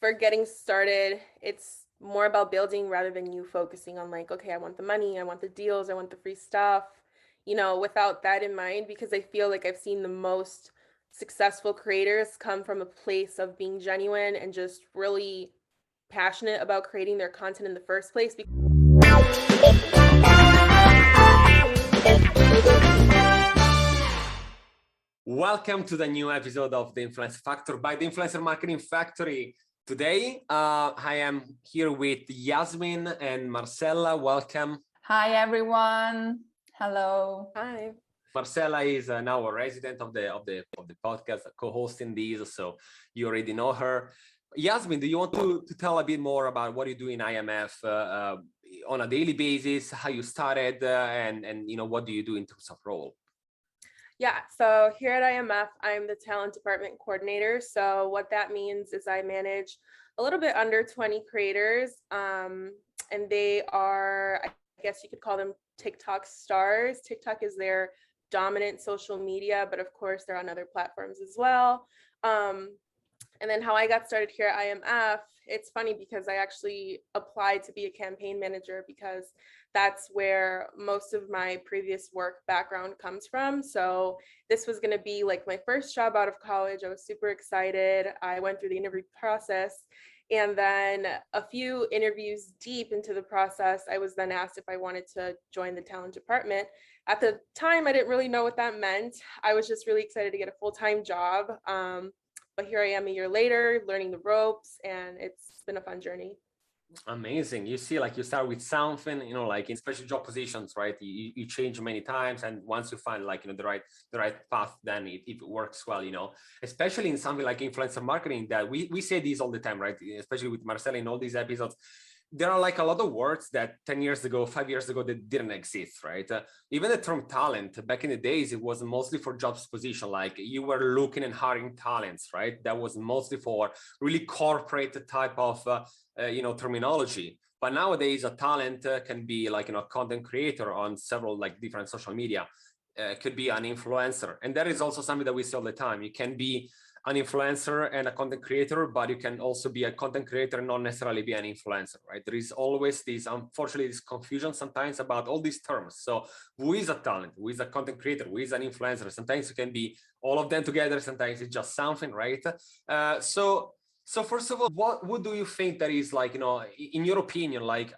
for getting started, it's more about building rather than you focusing on like, okay, I want the money, I want the deals, I want the free stuff, without that in mind, because I feel like I've seen the most successful creators come from a place of being genuine and just really passionate about creating their content in the first place. Welcome to the new episode of The Influence Factor by the Influencer Marketing Factory. Today, I am here with Yasmine and Marcella. Welcome. Hi, everyone. Hello. Hi. Marcella is now a resident of the podcast, co-hosting these, so you already know her. Yasmine, do you want to tell a bit more about what you do in IMF on a daily basis, how you started, and what do you do in terms of role? Yeah, so here at IMF, I'm the talent department coordinator. So what that means is I manage a little bit under 20 creators, and they are, I guess you could call them TikTok stars. TikTok is their dominant social media, but of course they're on other platforms as well. And then how I got started here at IMF, it's funny because I actually applied to be a campaign manager because that's where most of my previous work background comes from. So this was going to be like my first job out of college. I was super excited. I went through the interview process. And then a few interviews deep into the process, I was then asked if I wanted to join the talent department. At the time, I didn't really know what that meant. I was just really excited to get a full-time job. But here I am a year later, learning the ropes, and it's been a fun journey. Amazing. You see, like you start with something, like in special job positions, right? You change many times, and once you find like the right path, then it works well, especially in something like influencer marketing that we say this all the time, right? Especially with Marcella in all these episodes. There are like a lot of words that 10 years ago, 5 years ago, that didn't exist, right? Even the term talent, back in the days, it was mostly for jobs position. Like you were looking and hiring talents, right? That was mostly for really corporate type of, terminology. But nowadays, a talent can be like, a content creator on several like different social media. Could be an influencer. And that is also something that we see all the time. You can be an influencer and a content creator, but you can also be a content creator and not necessarily be an influencer, right? There is always unfortunately, this confusion sometimes about all these terms. So who is a talent? Who is a content creator? Who is an influencer? Sometimes it can be all of them together. Sometimes it's just something, right? So first of all, what do you think that is like, in your opinion, like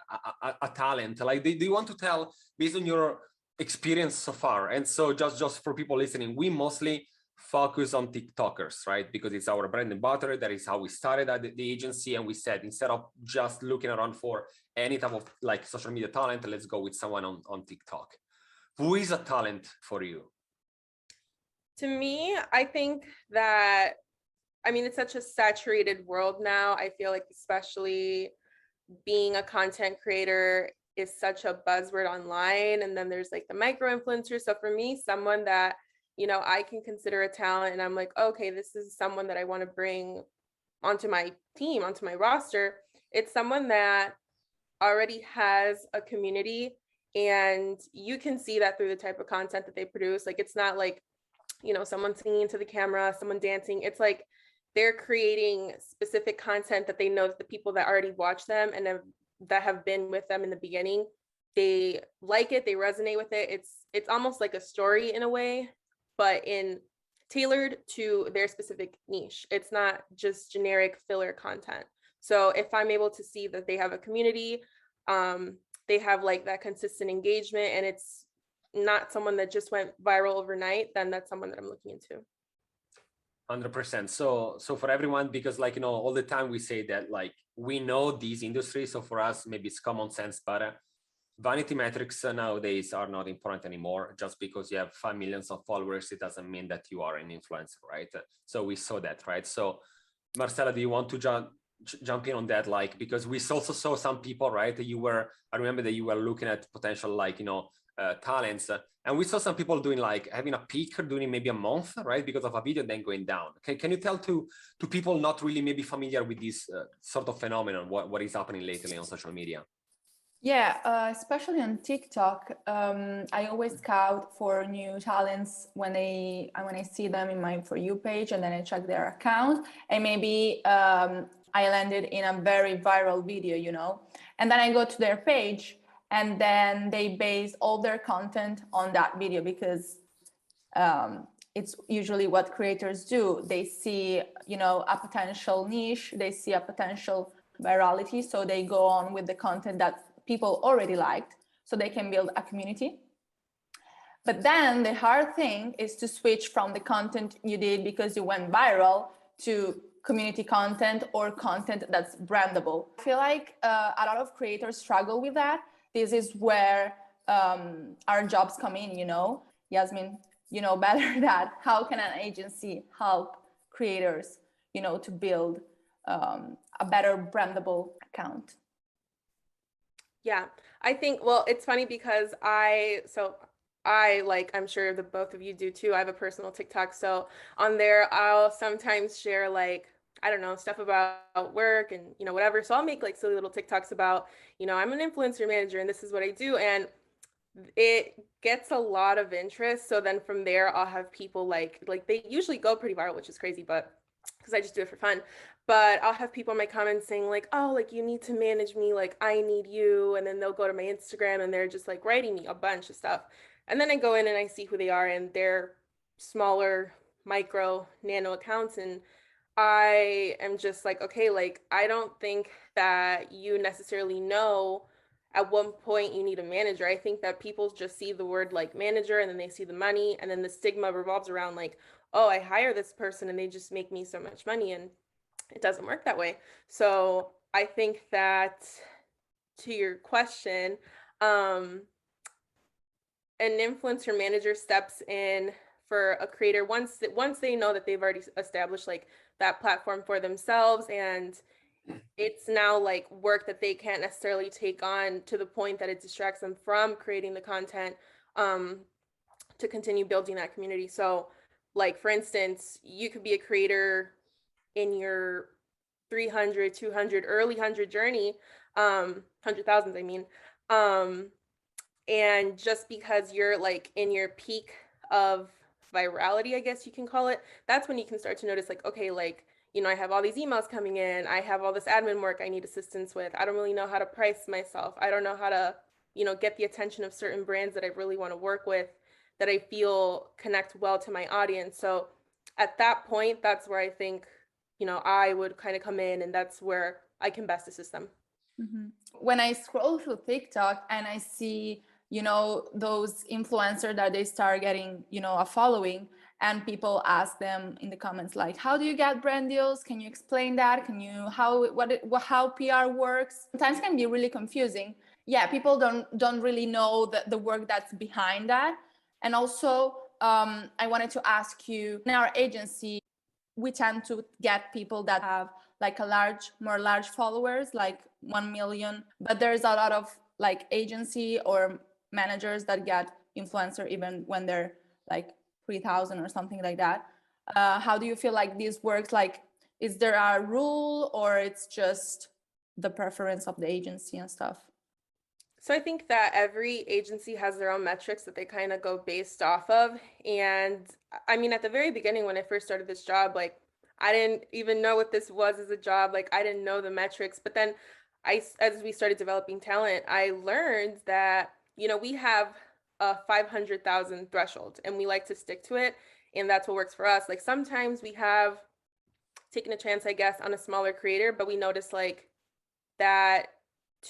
a talent? Like, do you want to tell based on your experience so far? And so just for people listening, we mostly focus on TikTokers, right? Because it's our bread and butter. That is how we started at the agency. And we said, instead of just looking around for any type of like social media talent, let's go with someone on TikTok. Who is a talent for you? To me, I think that, it's such a saturated world now. I feel like especially being a content creator is such a buzzword online. And then there's like the micro influencers. So for me, someone that I can consider a talent and I'm like, okay, this is someone that I want to bring onto my team, onto my roster. It's someone that already has a community, and you can see that through the type of content that they produce. Like, it's not like, someone singing into the camera, someone dancing. It's like they're creating specific content that they know that the people that already watch them and that have been with them in the beginning, they like it, they resonate with it. It's almost like a story in a way, but tailored to their specific niche. It's not just generic filler content. So if I'm able to see that they have a community, they have like that consistent engagement, and it's not someone that just went viral overnight, then that's someone that I'm looking into. 100%. So for everyone, because like, all the time we say that like, we know these industries. So for us, maybe it's common sense, but vanity metrics nowadays are not important anymore. Just because you have 5 million followers, it doesn't mean that you are an influencer, right? So we saw that, right? So Marcella, do you want to jump in on that? Like, because we also saw some people, right? I remember that you were looking at potential, like, talents, and we saw some people doing like having a peak during maybe a month, right? Because of a video, then going down. Can you tell to people not really maybe familiar with this sort of phenomenon, what is happening lately on social media? Yeah, especially on TikTok, I always scout for new talents when I see them in my For You page, and then I check their account, and maybe I landed in a very viral video, you know, and then I go to their page and then they base all their content on that video because it's usually what creators do. They see, you know, a potential niche, they see a potential virality, so they go on with the content that people already liked, so they can build a community. But then the hard thing is to switch from the content you did because you went viral to community content or content that's brandable. I feel like a lot of creators struggle with that. This is where our jobs come in, you know. Yasmine, you know better that. How can an agency help creators, you know, to build a better brandable account? Yeah, I think, well, it's funny because like, I'm sure the both of you do too. I have a personal TikTok. So on there, I'll sometimes share like, I don't know, stuff about work and, you know, whatever. So I'll make like silly little TikToks about, you know, I'm an influencer manager and this is what I do. And it gets a lot of interest. So then from there, I'll have people like they usually go pretty viral, which is crazy, but because I just do it for fun. But I'll have people in my comments saying like, oh, like you need to manage me, like I need you. And then they'll go to my Instagram and they're just like writing me a bunch of stuff. And then I go in and I see who they are and they're smaller, micro, nano accounts. And I am just like, okay, like I don't think that you necessarily know at one point you need a manager. I think that people just see the word like manager and then they see the money and then the stigma revolves around like, oh, I hire this person and they just make me so much money, and it doesn't work that way. So I think that to your question, an influencer manager steps in for a creator once they know that they've already established like that platform for themselves, and it's now like work that they can't necessarily take on to the point that it distracts them from creating the content to continue building that community. So like for instance, you could be a creator in your 300, 200, early 100 journey, 100,000s, I mean, and just because you're like in your peak of virality, I guess you can call it, that's when you can start to notice like, okay, like, you know, I have all these emails coming in, I have all this admin work I need assistance with, I don't really know how to price myself, I don't know how to, you know, get the attention of certain brands that I really want to work with, that I feel connect well to my audience. So at that point, that's where I think, you know, I would kind of come in, and that's where I can best assist them. Mm-hmm. When I scroll through TikTok and I see, you know, those influencers that they start getting, you know, a following, and people ask them in the comments like, how do you get brand deals? Can you explain that? Can you how PR works? Sometimes can be really confusing. Yeah, people don't really know the work that's behind that. And also I wanted to ask you, in our agency, we tend to get people that have like more large followers, like 1 million, but there's a lot of like agency or managers that get influencer even when they're like 3,000 or something like that. How do you feel like this works? Like, is there a rule or it's just the preference of the agency and stuff? So I think that every agency has their own metrics that they kind of go based off of. And I mean, at the very beginning, when I first started this job, like I didn't even know what this was as a job. Like I didn't know the metrics. But then as we started developing talent, I learned that, you know, we have a 500,000 threshold and we like to stick to it. And that's what works for us. Like sometimes we have taken a chance, I guess, on a smaller creator, but we notice like that,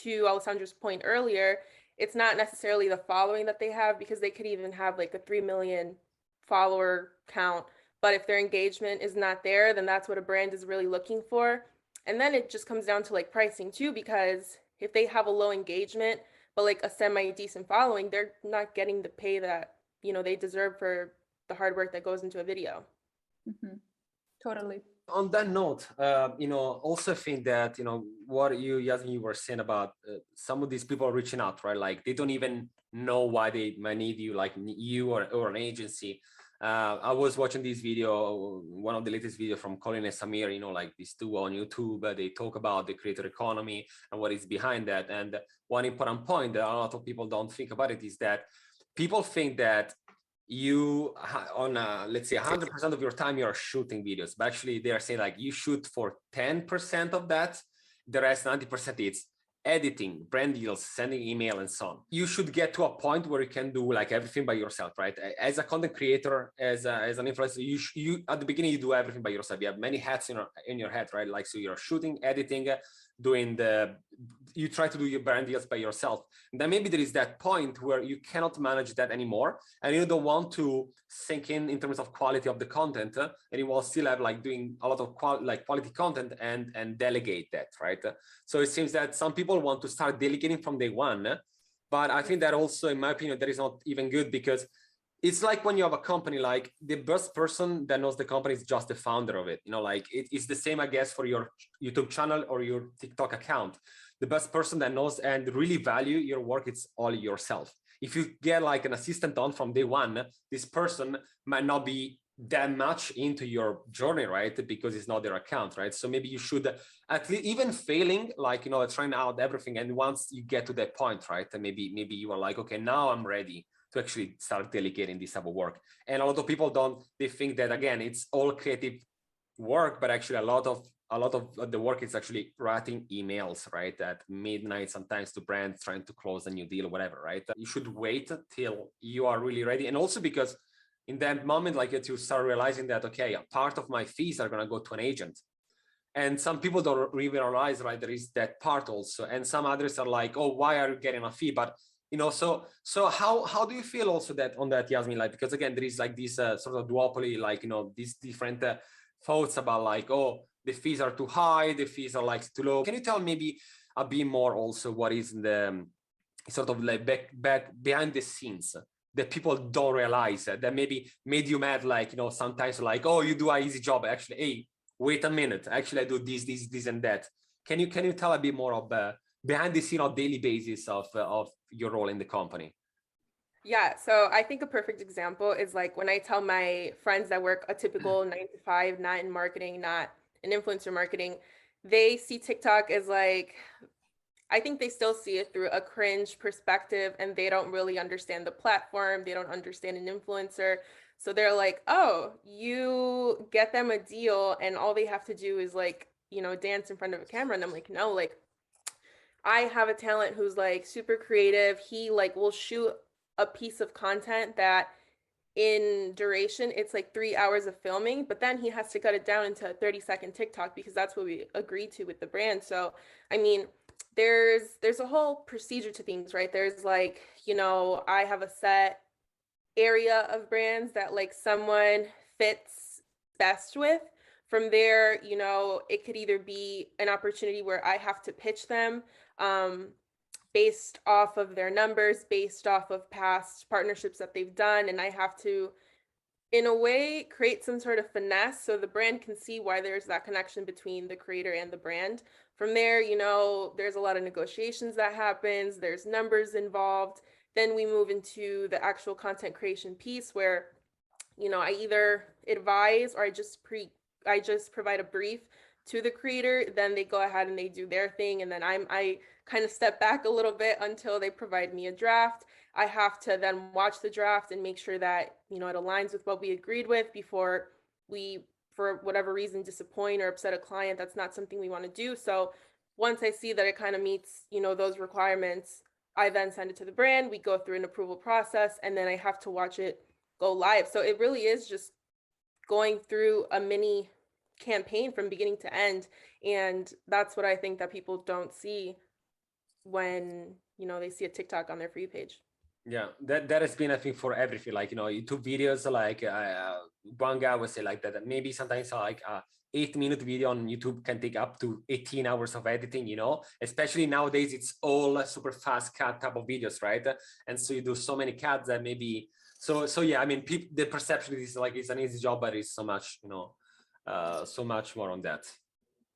to Alessandra's point earlier, it's not necessarily the following that they have, because they could even have like a 3 million follower count. But if their engagement is not there, then that's what a brand is really looking for. And then it just comes down to like pricing too, because if they have a low engagement, but like a semi-decent following, they're not getting the pay that, you know, they deserve for the hard work that goes into a video. Mm-hmm. Totally. On that note, you know, also think that, you know, what Yasmine, you were saying about some of these people are reaching out, right? Like they don't even know why they might need you, like you or an agency. I was watching this video, one of the latest video from Colin and Samir, you know, like these two on YouTube, they talk about the creator economy and what is behind that. And one important point that a lot of people don't think about it is that people think that let's say 100% of your time you are shooting videos, but actually they are saying like you shoot for 10% of that, the rest 90% is editing, brand deals, sending email, and so on. You should get to a point where you can do like everything by yourself, right? As a content creator, as an influencer, you at the beginning you do everything by yourself. You have many hats in your head, right? Like, so you're shooting, editing, you try to do your brand deals by yourself. And then maybe there is that point where you cannot manage that anymore, and you don't want to sink in terms of quality of the content, and you will still have like doing a lot of quality content and delegate that, right? So it seems that some people want to start delegating from day one, but I think that also, in my opinion, that is not even good, because it's like when you have a company, like the best person that knows the company is just the founder of it. Like it's the same, I guess, for your YouTube channel or your TikTok account. The best person that knows and really value your work, it's all yourself. If you get like an assistant on from day one, this person might not be that much into your journey, right? Because it's not their account, right? So maybe you should, at least, even failing, like, trying out everything. And once you get to that point, right? And maybe you are like, okay, now I'm ready to actually start delegating this type of work. And a lot of people they think that, again, it's all creative work, but actually a lot of the work is actually writing emails, right, at midnight, sometimes to brands trying to close a new deal, whatever, right? You should wait till you are really ready. And also because in that moment, like, you start realizing that, okay, a part of my fees are going to go to an agent. And some people don't really realize, right, there is that part also. And some others are like, oh, why are you getting a fee? But so how do you feel also that on that, Yasmine? Like, because again, there is like this sort of duopoly, like, these different thoughts about like, oh, the fees are too high, the fees are like too low. Can you tell maybe a bit more also what is the sort of like back behind the scenes that people don't realize that maybe made you mad, like, sometimes like, oh, you do an easy job, actually, hey, wait a minute, actually I do this and that. Can you tell a bit more of behind the scene on daily basis of your role in the company? Yeah, so I think a perfect example is like when I tell my friends that work a typical 9 to 5, not in marketing, not in influencer marketing, they see TikTok as like, I think they still see it through a cringe perspective, and they don't really understand the platform. They don't understand an influencer. So they're like, oh, you get them a deal and all they have to do is like, dance in front of a camera. And I'm like, no, like, I have a talent who's like super creative. He like will shoot a piece of content that in duration it's like 3 hours of filming, but then he has to cut it down into a 30-second TikTok because that's what we agreed to with the brand. So I mean, there's a whole procedure to things, right? There's like, I have a set area of brands that like someone fits best with. From there, it could either be an opportunity where I have to pitch them um, based off of their numbers, based off of past partnerships that they've done, and I have to, in a way, create some sort of finesse so the brand can see why there's that connection between the creator and the brand. From there, there's a lot of negotiations that happens, there's numbers involved. Then we move into the actual content creation piece where, I either advise or I just provide a brief to the creator, then they go ahead and they do their thing, and then I kind of step back a little bit until they provide me a draft. I have to then watch the draft and make sure that, it aligns with what we agreed with before we, for whatever reason, disappoint or upset a client. That's not something we want to do. So once I see that it kind of meets, those requirements, I then send it to the brand. We go through an approval process, and then I have to watch it go live. So it really is just going through a mini campaign from beginning to end. And that's what I think that people don't see when, they see a TikTok on their For You page. Yeah, that has been, I think, for everything, like, YouTube videos, like one guy would say like that maybe sometimes like 8-minute video on YouTube can take up to 18 hours of editing, especially nowadays it's all super fast cut type of videos, right? And so you do so many cuts that maybe, so yeah, I mean, the perception is like it's an easy job, but it's so much, so much more on that.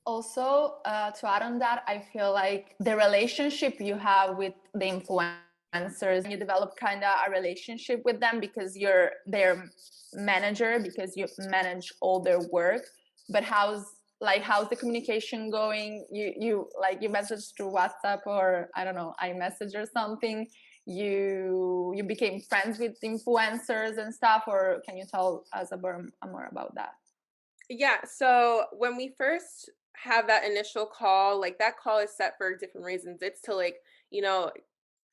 Also, to add on that, I feel like the relationship you have with the influencers, you develop kind of a relationship with them because you're their manager, because you manage all their work. But how's the communication going? You message through WhatsApp or I don't know, iMessage or something. you became friends with influencers and stuff, or can you tell us more about that? Yeah, so when we first have that initial call, like that call is set for different reasons. It's to like, you know,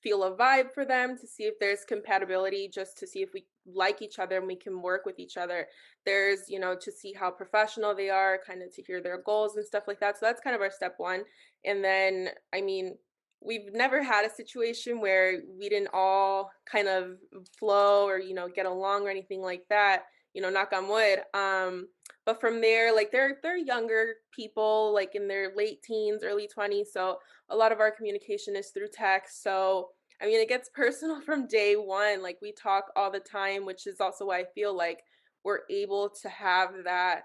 feel a vibe for them, to see if there's compatibility, just to see if we like each other and we can work with each other. There's, to see how professional they are, kind of to hear their goals and stuff like that. So that's kind of our step one. And then, I mean, we've never had a situation where we didn't all kind of flow or, get along or anything like that, knock on wood. But from there, like they're younger people, like in their late teens, early 20s. So a lot of our communication is through text. So I mean, it gets personal from day one. Like we talk all the time, which is also why I feel like we're able to have that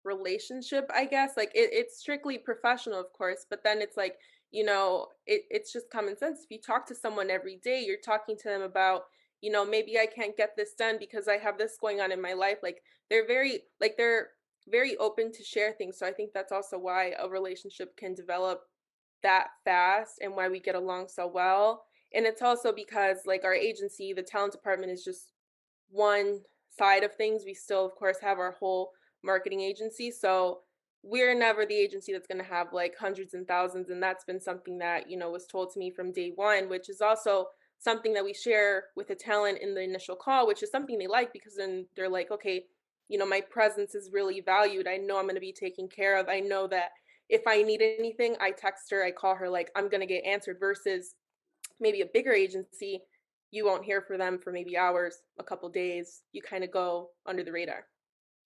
relationship, I guess. Like it's strictly professional, of course, but then it's like, it's just common sense. If you talk to someone every day, you're talking to them about, maybe I can't get this done because I have this going on in my life. Like they're very open to share things. So I think that's also why a relationship can develop that fast and why we get along so well. And it's also because like our agency, the talent department is just one side of things. We still, of course, have our whole marketing agency. So we're never the agency that's going to have like hundreds and thousands. And that's been something that, was told to me from day one, which is also something that we share with the talent in the initial call, which is something they like because then they're like, okay, my presence is really valued. I know I'm going to be taken care of. I know that if I need anything, I text her, I call her, like I'm going to get answered versus maybe a bigger agency, you won't hear from them for maybe hours, a couple days. You kind of go under the radar.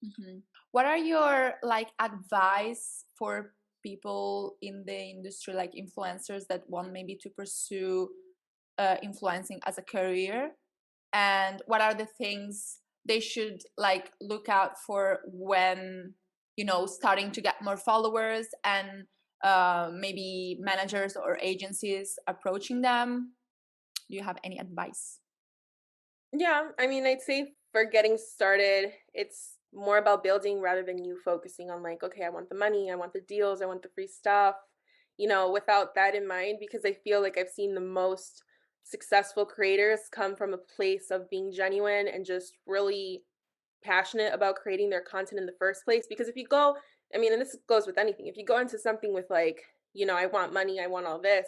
Mm-hmm. What are your like advice for people in the industry, like influencers that want maybe to pursue influencing as a career? And what are the things they should like look out for when, starting to get more followers and maybe managers or agencies approaching them? Do you have any advice? Yeah, I mean, I'd say for getting started, it's more about building rather than you focusing on like, okay, I want the money, I want the deals, I want the free stuff, without that in mind, because I feel like I've seen the most successful creators come from a place of being genuine and just really passionate about creating their content in the first place. Because if you go, I mean, and this goes with anything, if you go into something with like, I want money, I want all this,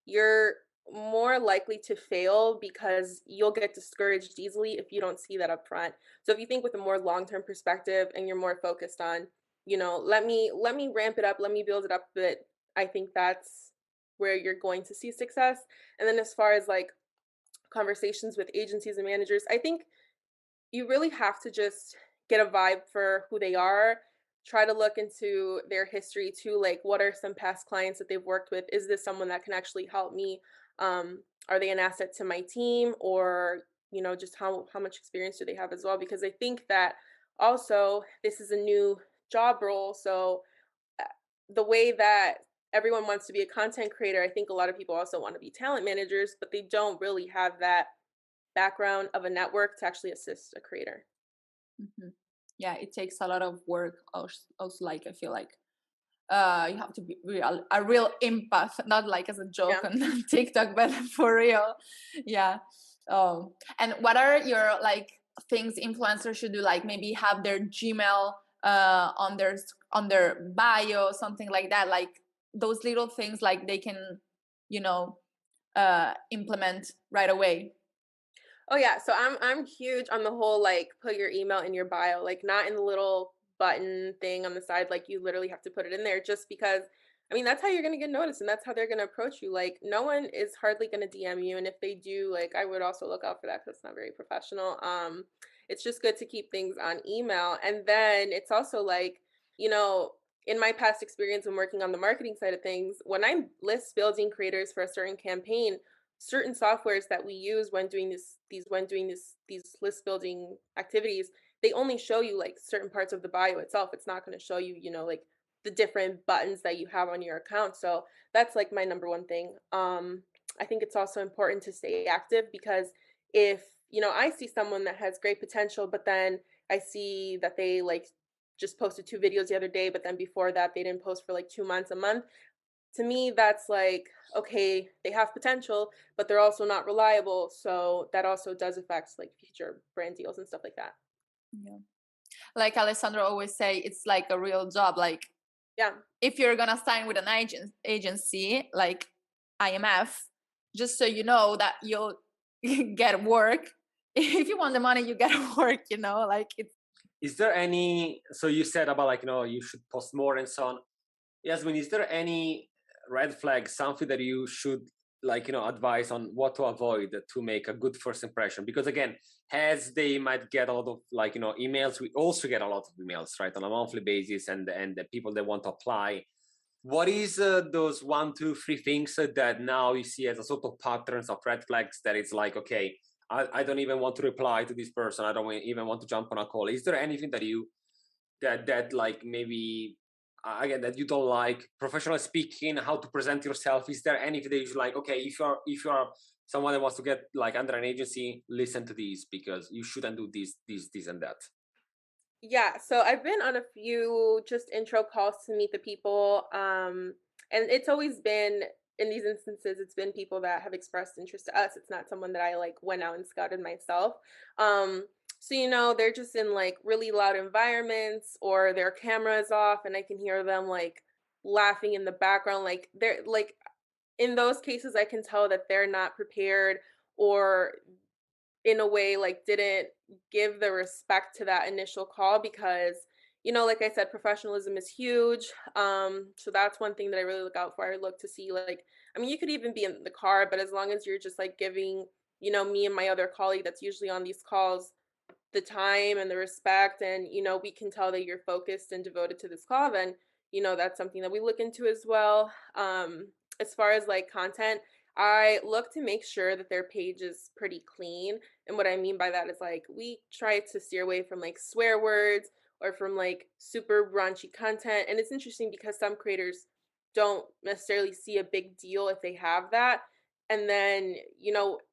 you're more likely to fail because you'll get discouraged easily if you don't see that up front. So if you think with a more long-term perspective and you're more focused on, let me ramp it up, let me build it up a bit, I think that's where you're going to see success. And then as far as like conversations with agencies and managers, I think you really have to just get a vibe for who they are. Try to look into their history too, like what are some past clients that they've worked with? Is this someone that can actually help me? Are they an asset to my team, or just how much experience do they have as well? Because I think that also this is a new job role, so uh, the way that everyone wants to be a content creator, I think a lot of people also want to be talent managers, but they don't really have that background of a network to actually assist a creator. Mm-hmm. Yeah, it takes a lot of work. Also, like I feel like you have to be a real empath, not like as a joke Yeah. on TikTok, but for real. Yeah. And what are your like things influencers should do? Like maybe have their Gmail on their bio, something like that. Like those little things, like they can, you know, implement right away. Oh yeah, so I'm huge on the whole like put your email in your bio, like not in the little button thing on the side, like you literally have to put it in there just because I mean that's how you're gonna get noticed and that's how they're gonna approach you. Like no one is hardly gonna DM you, and if they do, like I would also look out for that because it's not very professional. It's just good to keep things on email, and then it's also like you know in my past experience when working on the marketing side of things, when I'm list building creators for a certain campaign, certain softwares that we use when doing these list building activities, they only show you like certain parts of the bio itself. It's not going to show you like the different buttons that you have on your account. So that's like my number one thing. I think it's also important to stay active because if I see someone that has great potential, but then I see that they like just posted 2 videos the other day, but then before that they didn't post for like 2 months, a month, to me, that's like, okay, they have potential, but they're also not reliable. So that also does affect like future brand deals and stuff like that. Yeah. Like Alessandro always say, it's like a real job. Like Yeah. if you're gonna sign with an agency like IMF, just so you know that you'll get work. If you want the money, you get work, you know, like it's. Is there any, so you said about like, you should post more and so on. Yasmin, is there any red flag, something that you should like, advise on what to avoid to make a good first impression? Because again, as they might get a lot of like, emails, we also get a lot of emails, right, on a monthly basis, and the people that want to apply. What is those 1, 2, 3 things that now you see as a sort of patterns of red flags that it's like, okay, I don't even want to reply to this person. I don't even want to jump on a call. Is there anything that you, that like maybe again that you don't like, professionally speaking, how to present yourself? Is there anything that you're like, okay, if you're someone that wants to get like under an agency, listen to these because you shouldn't do this and that? Yeah, so I've been on a few just intro calls to meet the people. And it's always been, in these instances, it's been people that have expressed interest to us. It's not someone that I like went out and scouted myself. So they're just in like really loud environments, or their camera is off and I can hear them like laughing in the background. Like they're like, in those cases I can tell that they're not prepared, or in a way like didn't give the respect to that initial call, because like I said, professionalism is huge. So that's one thing that I really look out for. I look to see, like, I mean, you could even be in the car, but as long as you're just like giving me and my other colleague that's usually on these calls the time and the respect, and we can tell that you're focused and devoted to this call, then that's something that we look into as well. As far as like content, I look to make sure that their page is pretty clean. And what I mean by that is like, we try to steer away from like swear words or from like super raunchy content. And it's interesting because some creators don't necessarily see a big deal if they have that. And then,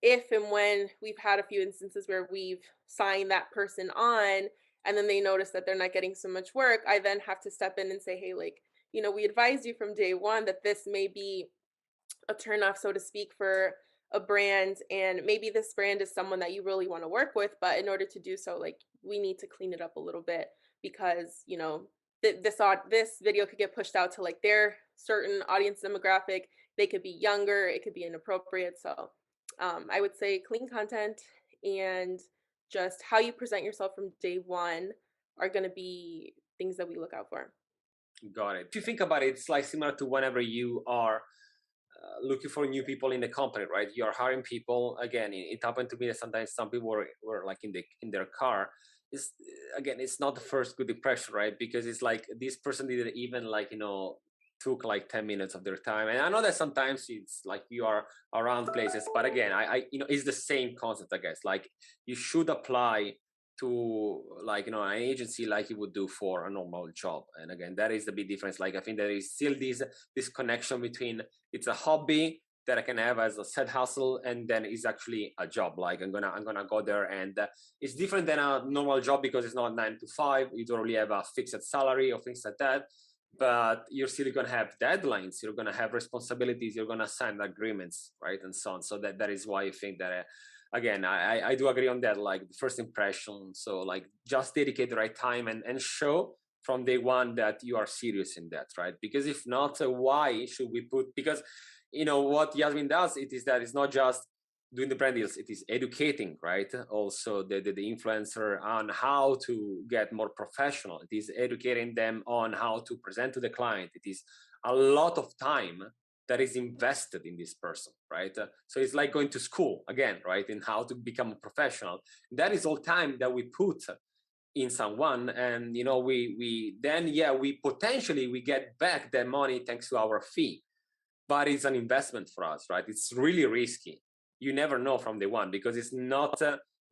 if and when we've had a few instances where we've signed that person on and then they notice that they're not getting so much work, I then have to step in and say, hey, like, we advised you from day one that this may be a turnoff, so to speak, for a brand, and maybe this brand is someone that you really want to work with, but in order to do so, like, we need to clean it up a little bit, because this video could get pushed out to like their certain audience demographic. They could be younger, it could be inappropriate. So I would say clean content and just how you present yourself from day one are going to be things that we look out for. Got it. If you think about it, it's like similar to whenever you are looking for new people in the company, right? You're hiring people. Again, it happened to me that sometimes some people were like in their car. It's, again, it's not the first good impression, right? Because it's like this person didn't even like took like 10 minutes of their time. And I know that sometimes it's like you are around places, but again, I it's the same concept, I guess. Like you should apply to like an agency like you would do for a normal job. And again, that is the big difference. Like I think there is still this connection between it's a hobby that I can have as a side hustle, and then it's actually a job. Like I'm gonna go there, and it's different than a normal job because it's not 9 to 5. You don't really have a fixed salary or things like that, but you're still gonna have deadlines, you're gonna have responsibilities, you're gonna sign agreements, right, and so on. So that is why I think that again, I do agree on that, like the first impression. So like just dedicate the right time and show from day one that you are serious in that, right? Because if not, why should we put, because what Yasmin does, it is that it's not just doing the brand deals, it is educating, right? Also the influencer on how to get more professional. It is educating them on how to present to the client. It is a lot of time that is invested in this person, right? So it's like going to school again, right? In how to become a professional. That is all time that we put in someone, and we then we potentially we get back the money thanks to our fee, but it's an investment for us, right? It's really risky. You never know from day one because it's not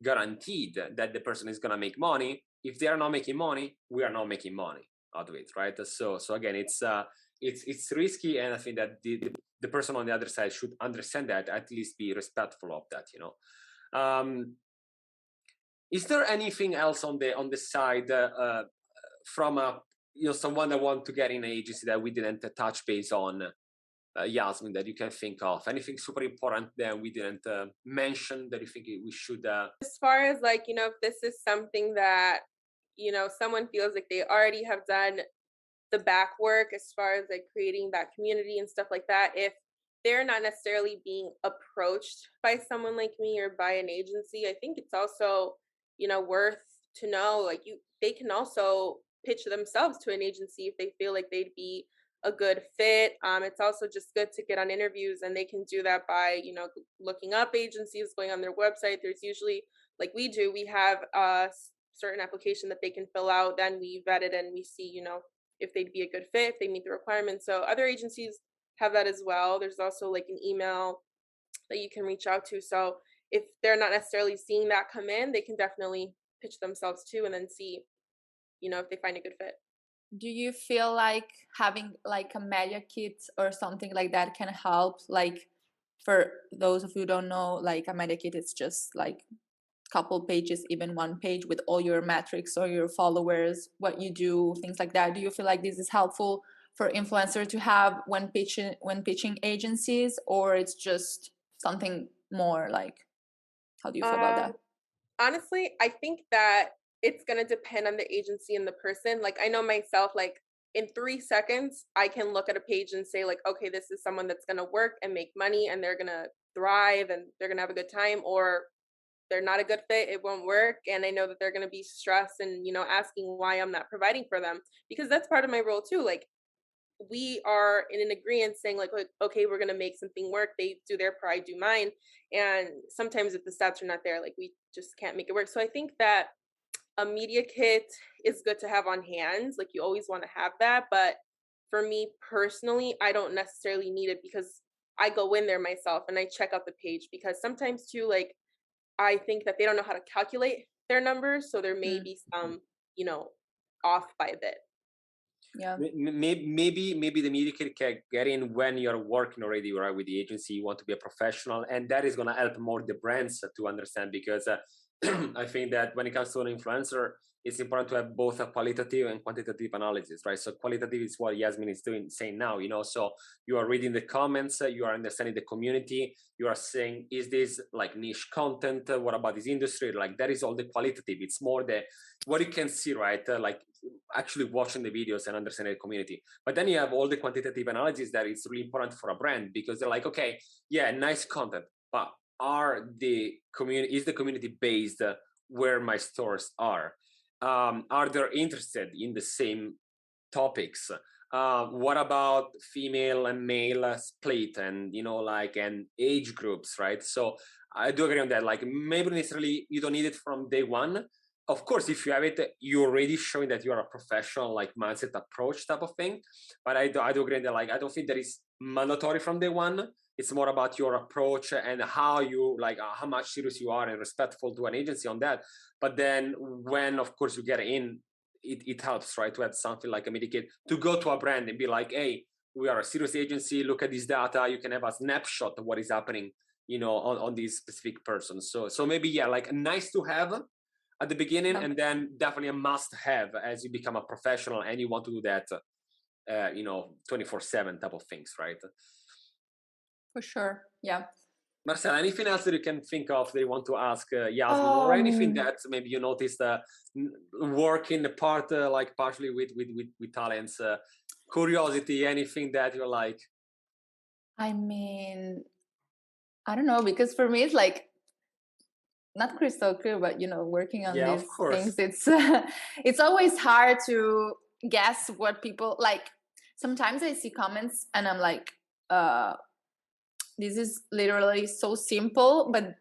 guaranteed that the person is going to make money. If they are not making money, we are not making money out of it, right? So again, it's risky, and I think that the person on the other side should understand that, at least be respectful of that. Is there anything else on the side from someone that want to get in an agency that we didn't touch base on? Yasmin, that you can think of? Anything super important that we didn't mention that you think we should? As far as like, if this is something that, someone feels like they already have done the back work as far as like creating that community and stuff like that, if they're not necessarily being approached by someone like me or by an agency, I think it's also, worth to know like they can also pitch themselves to an agency if they feel like they'd be a good fit. It's also just good to get on interviews, and they can do that by, looking up agencies, going on their website. There's usually, like we do, we have a certain application that they can fill out, then we vet it and we see, if they'd be a good fit, if they meet the requirements. So other agencies have that as well. There's also like an email that you can reach out to. So if they're not necessarily seeing that come in, they can definitely pitch themselves too, and then see, if they find a good fit. Do you feel like having like a media kit or something like that can help? Like, for those of you who don't know, like a media kit is just like couple pages, even one page, with all your metrics or your followers, what you do, things like that. Do you feel like this is helpful for influencers to have when pitching agencies, or it's just something more like, how do you feel about that? Honestly, I think that it's going to depend on the agency and the person. Like I know myself, like in 3 seconds, I can look at a page and say like, okay, this is someone that's going to work and make money and they're going to thrive and they're going to have a good time, or they're not a good fit, it won't work. And I know that they're going to be stressed and, asking why I'm not providing for them, because that's part of my role too. Like we are in an agreement saying like, okay, we're going to make something work. They do their part, I do mine. And sometimes if the stats are not there, like we just can't make it work. So I think that a media kit is good to have on hand. Like you always want to have that. But for me personally, I don't necessarily need it, because I go in there myself and I check out the page, because sometimes too, like I think that they don't know how to calculate their numbers. So there may be some, off by a bit. Yeah. Maybe the media kit can get in when you're working already, right, with the agency. You want to be a professional, and that is going to help more the brands to understand, because I think that when it comes to an influencer, it's important to have both a qualitative and quantitative analysis, right? So qualitative is what Yasmin is saying now, so you are reading the comments, you are understanding the community, you are saying, is this like niche content? What about this industry? Like that is all the qualitative. It's more the what you can see, right? Like actually watching the videos and understanding the community. But then you have all the quantitative analysis that is really important for a brand, because they're like, okay, yeah, nice content, but is the community based where my stores are? Are they interested in the same topics? What about female and male split, and and age groups, right? So I do agree on that. Like maybe necessarily you don't need it from day one. Of course, if you have it, you're already showing that you're a professional, like mindset approach type of thing. But I do agree that like I don't think that is mandatory from day one. It's more about your approach and how you how much serious you are and respectful to an agency on that. But then when, of course, you get in, it helps, right, to have something like a Medicate to go to a brand and be like, hey, we are a serious agency. Look at this data. You can have a snapshot of what is happening, on these specific persons. So maybe, yeah, like nice to have at the beginning, and then definitely a must have as you become a professional and you want to do that, 24/7 type of things, right? For sure. Yeah. Marcella, anything else that you can think of that you want to ask Yasmin, or anything that maybe you noticed working part like partially with talents, curiosity, anything that you're like? I mean, I don't know, because for me it's like not crystal clear, but working on these things, it's always hard to guess what people like. Sometimes I see comments and I'm like, this is literally so simple, but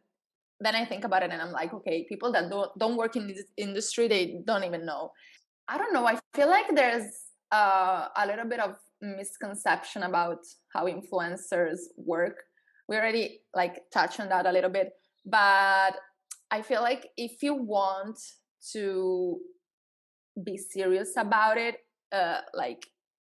then I think about it and I'm like, okay, people that don't work in this industry, they don't even know. I don't know. I feel like there's a little bit of misconception about how influencers work. We already touched on that a little bit, but I feel like if you want to be serious about it,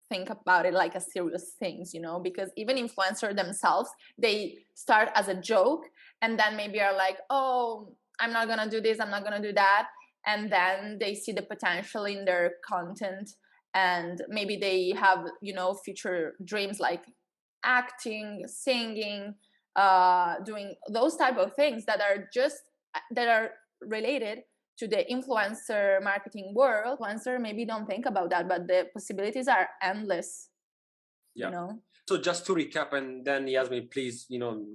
think about it like a serious things, because even influencers themselves, they start as a joke and then maybe are like, oh, I'm not gonna do this, I'm not gonna do that, and then they see the potential in their content and maybe they have future dreams like acting, singing, doing those type of things that are related to the influencer marketing world. Influencer maybe don't think about that, but the possibilities are endless. Yeah. You know. So just to recap, and then Yasmine, please,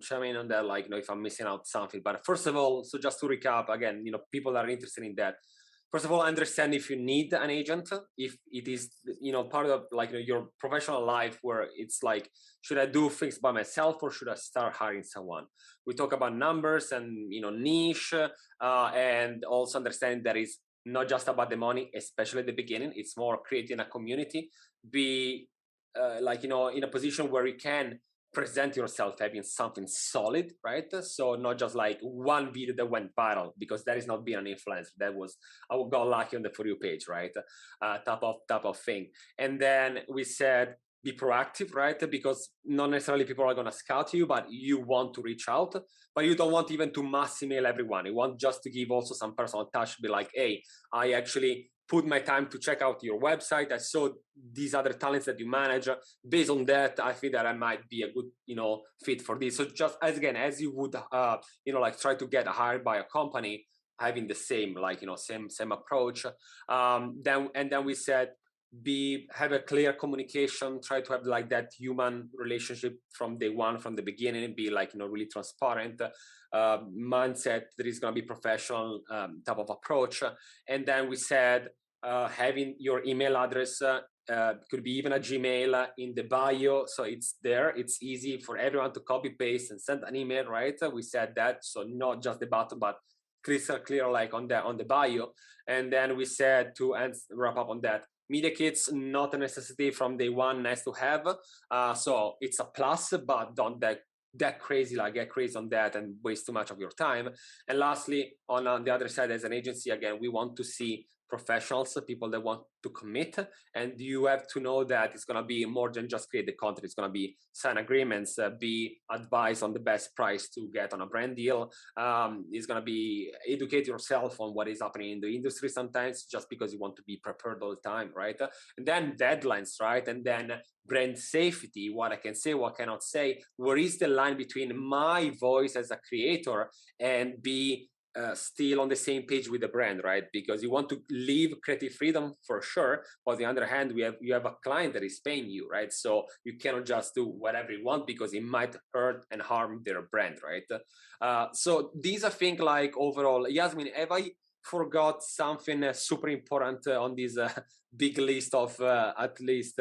chime in on that, like, if I'm missing out something. But first of all, so just to recap again, people are interested in that. First of all, understand if you need an agent, if it is, part of like your professional life where it's like, should I do things by myself or should I start hiring someone? We talk about numbers and, niche, and also understanding that is not just about the money, especially at the beginning. It's more creating a community, be in a position where you can present yourself having something solid, right? So not just like one video that went viral, because that is not being an influencer. That was, I got lucky on the For You page, right? Type of thing. And then we said, be proactive, right? Because not necessarily people are going to scout you, but you want to reach out, but you don't want even to mass email everyone. You want just to give also some personal touch, be like, hey, I actually put my time to check out your website. I saw these other talents that you manage. Based on that, I feel that I might be a good, fit for this. So just as you would, try to get hired by a company, having the same, same approach. Then we said, have a clear communication, try to have like that human relationship from day one, from the beginning, be like, really transparent, mindset that is going to be professional, type of approach. And then we said, having your email address, could be even a Gmail in the bio, so it's there. It's easy for everyone to copy paste and send an email, right? We said that, so not just the button, but crystal clear, like on the bio. And then we said to wrap up on that, media kits, not a necessity from day one, nice to have. So it's a plus, but don't that crazy, like get crazy on that and waste too much of your time. And lastly, on the other side, as an agency, again, we want to see professionals, people that want to commit, and you have to know that it's going to be more than just create the content. It's going to be sign agreements, be advised on the best price to get on a brand deal. It's going to be educate yourself on what is happening in the industry sometimes, just because you want to be prepared all the time, right? And then deadlines, right? And then brand safety, what I can say, what I cannot say. Where is the line between my voice as a creator and be still on the same page with the brand, right? Because you want to leave creative freedom for sure, but on the other hand, you have a client that is paying you, right? So you cannot just do whatever you want, because it might hurt and harm their brand, right? So these I think, like, overall, Yasmine, have I forgot something super important on this big list of at least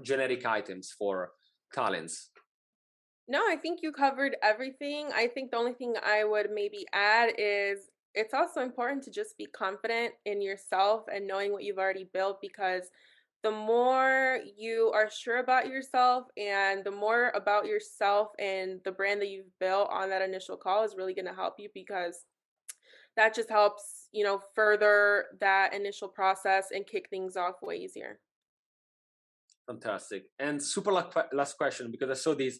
generic items for talents? No, I think you covered everything. I think the only thing I would maybe add is it's also important to just be confident in yourself and knowing what you've already built, because the more you are sure about yourself and the more about yourself and the brand that you've built on that initial call is really going to help you, because that just helps, further that initial process and kick things off way easier. Fantastic. And super last question, because I saw this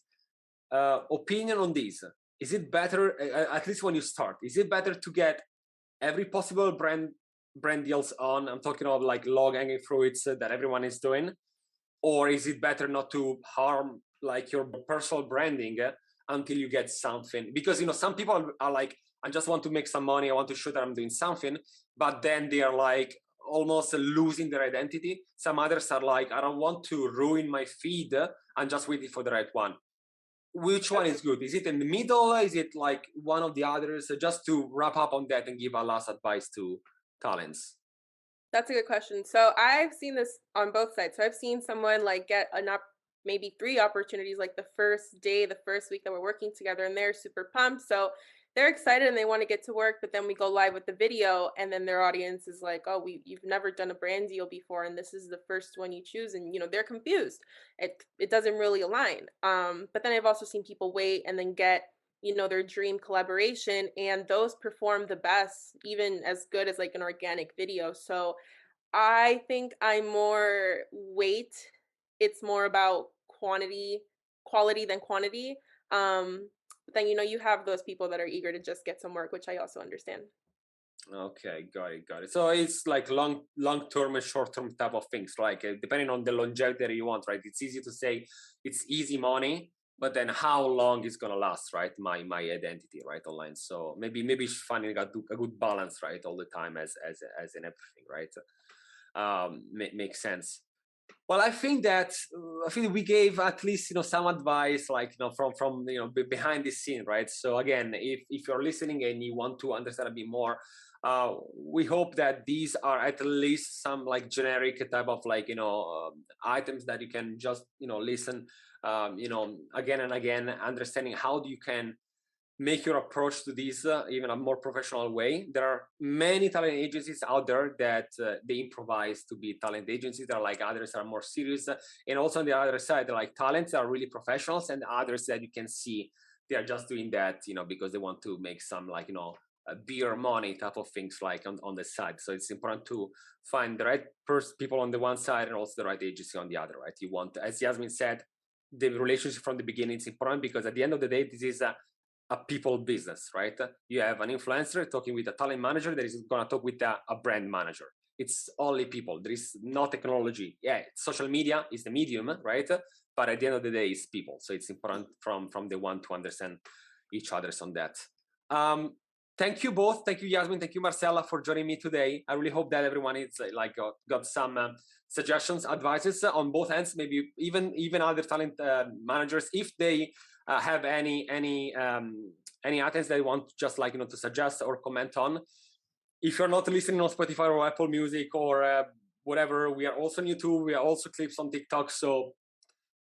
opinion on this. Is it better, at least when you start, is it better to get every possible brand deals on? I'm talking of like low hanging fruits that everyone is doing, or is it better not to harm like your personal branding until you get something? Because some people are like, I just want to make some money, I want to show that I'm doing something, but then they are like almost losing their identity. Some others are like, I don't want to ruin my feed, I'm just waiting for the right one. Which one is good? Is it in the middle? Is it like one of the others? Just to wrap up on that and give a last advice to talents. That's a good question. So I've seen this on both sides. So I've seen someone like get maybe 3 opportunities like the first day, the first week that we're working together, and they're super pumped. So they're excited and they want to get to work, but then we go live with the video and then their audience is like, "Oh, you've never done a brand deal before and this is the first one you choose," and they're confused. It doesn't really align. But then I've also seen people wait and then get their dream collaboration, and those perform the best, even as good as like an organic video. So I think I'm more weight. It's more about quality than quantity. But then you have those people that are eager to just get some work, which I also understand. Okay, got it. So it's like long term and short term type of things, like depending on the longevity you want, right? It's easy to say it's easy money, but then how long is gonna last, right? My identity, right, online. So maybe finding a good balance, right, all the time as in everything, right? Makes sense. Well, I think that we gave at least some advice, like from behind the scene, right? So again, if you're listening and you want to understand a bit more, we hope that these are at least some like generic type of like items that you can just listen again and again, understanding how you can make your approach to this even a more professional way. There are many talent agencies out there that they improvise to be talent agencies. There are like others that are more serious, and also on the other side, there are like talents that are really professionals, and others that you can see they are just doing that because they want to make some like beer money type of things like on the side. So it's important to find the right people on the one side and also the right agency on the other, right? You want, as Yasmine said, the relationship from the beginning is important, because at the end of the day, this is a people business, right? You have an influencer talking with a talent manager that is going to talk with a brand manager. It's only people. There is no technology. Yeah, social media is the medium, right? But at the end of the day, it's people. So it's important from the one to understand each other's on that. Thank you both. Thank you, Yasmine. Thank you, Marcella, for joining me today. I really hope that everyone is like got some suggestions, advices on both ends. Maybe even other talent managers, if they have any items they want just like to suggest or comment on. If you're not listening on Spotify or Apple Music or whatever, we are also on YouTube. We are also clips on TikTok. So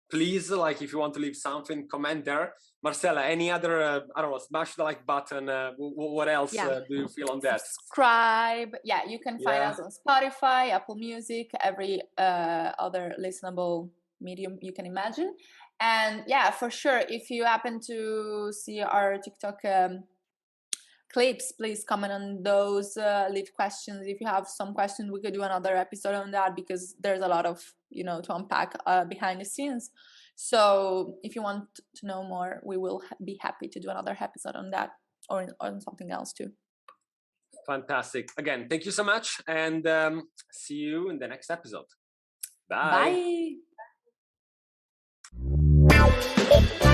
please, like, if you want to leave something, comment there. Marcella, any other I don't know, smash the like button. What else do you feel on that? Subscribe. Yeah, you can find us on Spotify, Apple Music, every other listenable medium you can imagine. And yeah, for sure, if you happen to see our TikTok clips, please comment on those, leave questions. If you have some questions, we could do another episode on that, because there's a lot of to unpack behind the scenes. So if you want to know more, we will be happy to do another episode on that, or on something else too. Fantastic. Again, thank you so much, and see you in the next episode. Bye. Bye.